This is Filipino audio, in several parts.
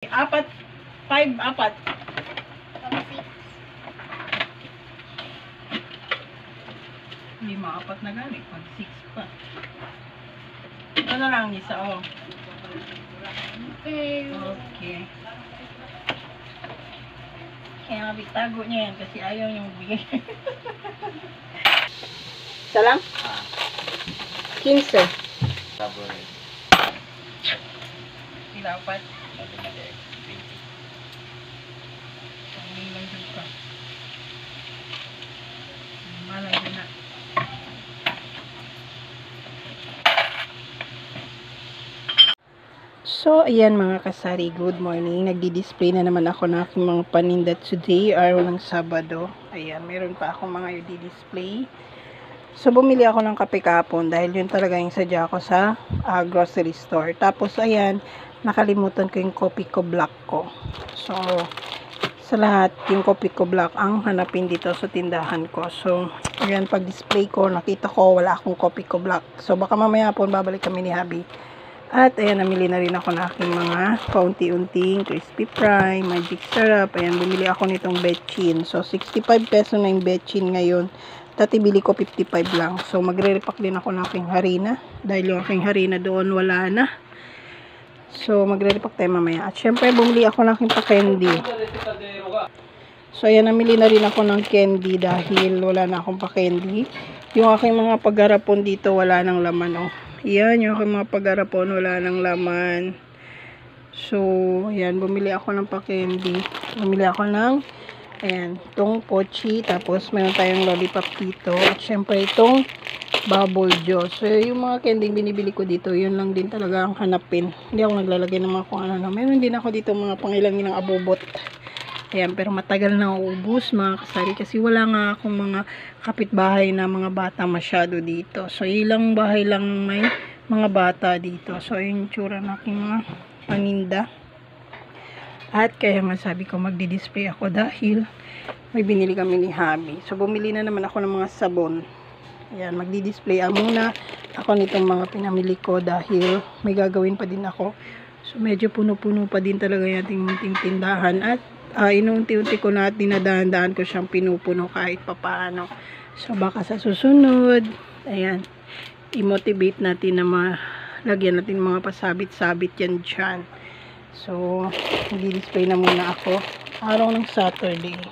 Apat, 5, 4. Lima, 4 na gani. Pag 6 pa. Ito na lang isa, oh. Okay. Kaya mabitago niya yan kasi ayaw niyang bigay. Isa lang? 15. Sabay. Sila, 4. Malay na. So, ayan mga kasari, good morning. Nagdi-display na naman ako ng aking mga paninda today, araw ng Sabado. Ayan, meron pa ako mga i-display. So, bumili ako ng kape kahapon dahil yun talaga yung sadya ko sa grocery store. Tapos, ayan, nakalimutan ko yung Coffee Co Black ko. So, sa lahat, yung Coffee Co Black ang hanapin dito sa tindahan ko. So, ayan, pag display ko, nakita ko wala akong Coffee Co Black. So, baka mamaya po babalik kami ni Habi. At ayan, namili na rin ako ng aking mga kaunti-unting crispy fry, magic syrup. Ayan, bumili ako nitong betchin. So, 65 peso na yung betchin ngayon. Dati bili ko 55 lang. So, magre-repack din ako ng aking harina. Dahil yung aking harina doon wala na. So, magre-repack tayo mamaya. At syempre, bumili ako ng aking pa-candy. So, ayan, namili na rin ako ng candy dahil wala na akong pa-candy. Yung aking mga pagharapon dito, wala nang laman, oh. Yan, yung aking mga pagharapon, wala nang laman. So, ayan, bumili ako ng pa-candy. Bumili ako ng, ayan, itong pochi. Tapos, meron tayong lollipop dito. At syempre, itong bubble juice. So, yung mga candy binibili ko dito, yun lang din talaga ang hanapin. Hindi ako naglalagay ng mga kung ano. Meron din ako dito mga pangilang abubot. Ayan, pero matagal na ubus mga kasari kasi wala nga akong mga kapitbahay na mga bata masyado dito. So, ilang bahay lang may mga bata dito. So, yung tsura ng aking mga paninda. At kaya nga sabi ko magdi-display ako dahil may binili kami ni Habi. So, bumili na naman ako ng mga sabon. Ayan, magdi-display muna ako nitong mga pinamili ko dahil may gagawin pa din ako. So, medyo puno-puno pa din talaga yung ating tindahan at inuunti-unti ko na at dinadaan-daan ko siyang pinupuno kahit papaano. So, baka sa susunod, ayan, i-motivate natin na malagyan natin mga pasabit-sabit yan dyan. So, mag-display na muna ako. Araw ng Saturday.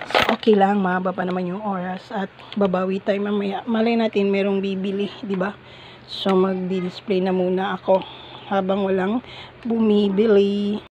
So, okay lang, mahaba pa naman yung oras at babawi tayo mamaya. Malay natin merong bibili, di ba? So, mag-display na muna ako habang walang bumibili.